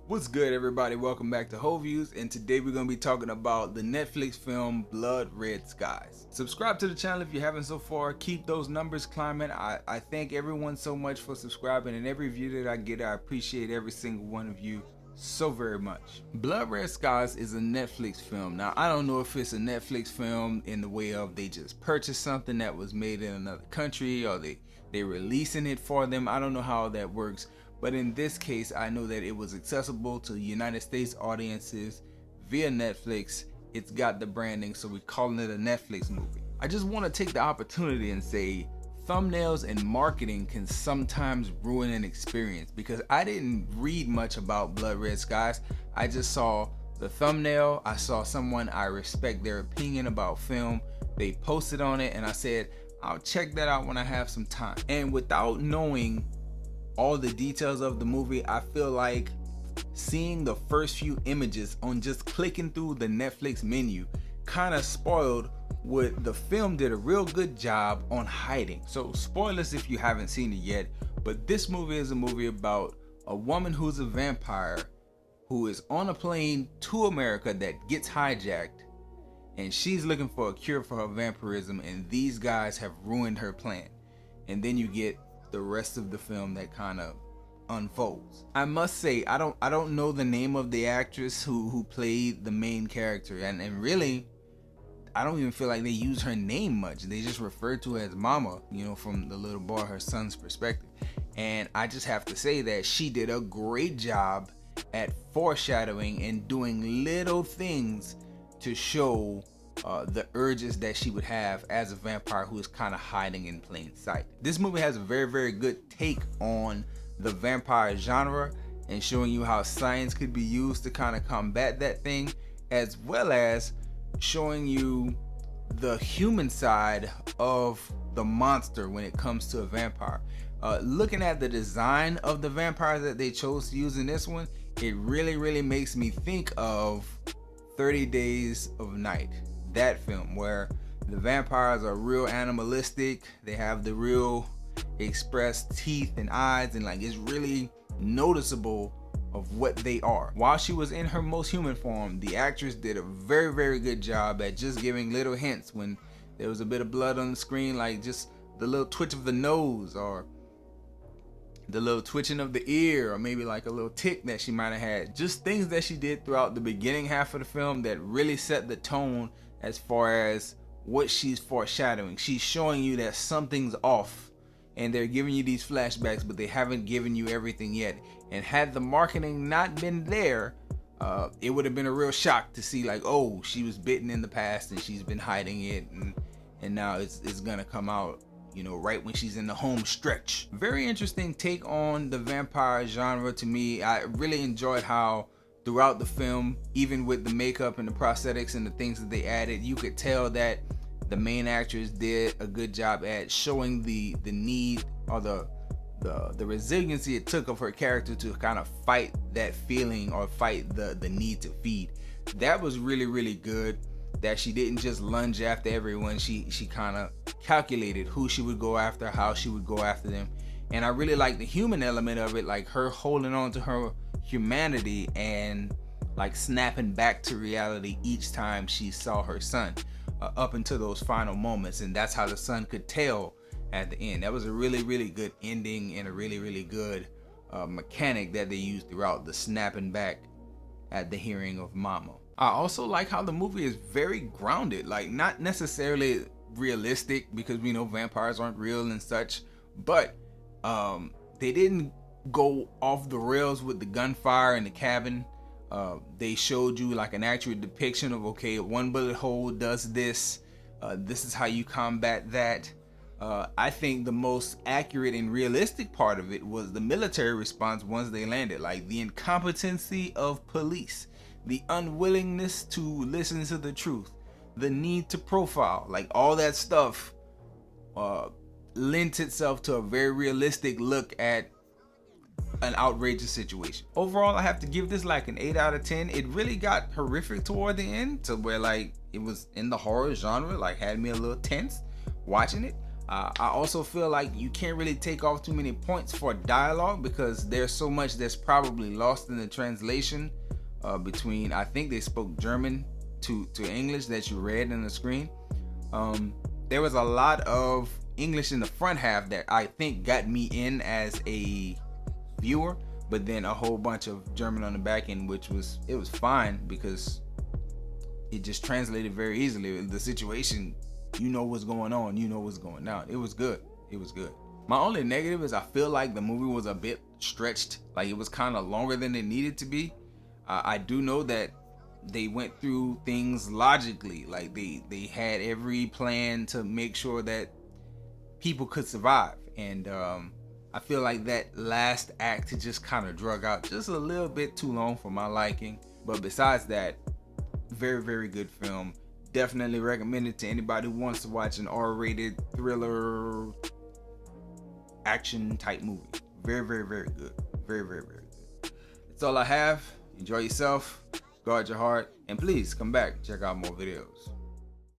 What's good, everybody? Welcome back to HoViews, and today we're going to be talking about the Netflix film Blood Red Skies. Subscribe to the channel if you haven't so far. Keep those numbers climbing. I thank everyone so much for subscribing, and every view that I get, I appreciate every single one of you so very much. Blood Red Skies is a Netflix film. Now, I don't know if it's a Netflix film in the way of they just purchased something that was made in another country, or they releasing it for them. I don't know how that works. But in this case, I know that it was accessible to United States audiences via Netflix. It's got the branding, so we're calling it a Netflix movie. I just want to take the opportunity and say thumbnails and marketing can sometimes ruin an experience, because I didn't read much about Blood Red Skies. I just saw the thumbnail. I saw someone I respect their opinion about film. They posted on it, and I said, I'll check that out when I have some time. And without knowing all the details of the movie, I feel like seeing the first few images on just clicking through the Netflix menu kind of spoiled what the film did a real good job on hiding. So spoilers if you haven't seen it yet, but this movie is a movie about a woman who's a vampire who is on a plane to America that gets hijacked, and she's looking for a cure for her vampirism, and these guys have ruined her plan. And then you get the rest of the film that kind of unfolds. I must say, I don't know the name of the actress who played the main character, and really I don't even feel like they use her name much. They just refer to her as Mama, you know, from the little boy, her son's perspective. And I just have to say that she did a great job at foreshadowing and doing little things to show the urges that she would have as a vampire who is kind of hiding in plain sight. This movie has a very good take on the vampire genre and showing you how science could be used to kind of combat that thing, as well as showing you the human side of the monster when it comes to a vampire. Looking at the design of the vampires that they chose to use in this one, it really makes me think of 30 Days of Night, that film, where the vampires are real animalistic. They have the real expressed teeth and eyes, and like it's really noticeable of what they are. While she was in her most human form, the actress did a very good job at just giving little hints when there was a bit of blood on the screen, like just the little twitch of the nose, or the little twitching of the ear, or maybe like a little tick that she might have had. Just things that she did throughout the beginning half of the film that really set the tone as far as what she's foreshadowing. She's showing you that something's off, and they're giving you these flashbacks, but they haven't given you everything yet. And had the marketing not been there, it would have been a real shock to see like, oh, she was bitten in the past and she's been hiding it, and now it's gonna come out, you know, right when she's in the home stretch. Very interesting take on the vampire genre to me. I really enjoyed how throughout the film, even with the makeup and the prosthetics and the things that they added, you could tell that the main actress did a good job at showing the need, or the resiliency it took of her character to kind of fight that feeling, or fight the need to feed. That was really good, that she didn't just lunge after everyone. She kind of calculated who she would go after, how she would go after them. And I really like the human element of it, like her holding on to her humanity and like snapping back to reality each time she saw her son, up until those final moments. And that's how the son could tell at the end. That was a really good ending, and a really good mechanic that they used throughout, the snapping back at the hearing of Mama. I also like how the movie is very grounded, like not necessarily realistic, because we know vampires aren't real and such, but they didn't go off the rails with the gunfire in the cabin. They showed you like an accurate depiction of, okay, one bullet hole does this, this is how you combat that. I think the most accurate and realistic part of it was the military response once they landed, like the incompetency of police, the unwillingness to listen to the truth, the need to profile, like all that stuff lent itself to a very realistic look at an outrageous situation. Overall, I have to give this like an 8 out of 10. It really got horrific toward the end, to where like it was in the horror genre, like had me a little tense watching it. I also feel like you can't really take off too many points for dialogue because there's so much that's probably lost in the translation between, I think they spoke German to English that you read in the screen. There was a lot of English in the front half that I think got me in as a viewer, but then a whole bunch of German on the back end, which was fine because it just translated very easily. The situation, you know what's going on, you know what's going down. It was good. It was good. My only negative is I feel like the movie was a bit stretched. Like it was kind of longer than it needed to be. I do know that they went through things logically. Like they had every plan to make sure that people could survive. And I feel like that last act just kind of drug out just a little bit too long for my liking. But besides that, very, very good film. Definitely recommend it to anybody who wants to watch an R-rated thriller action type movie. Very, very, very good. Very, very, very good. That's all I have. Enjoy yourself. Guard your heart. And please come back. Check out more videos.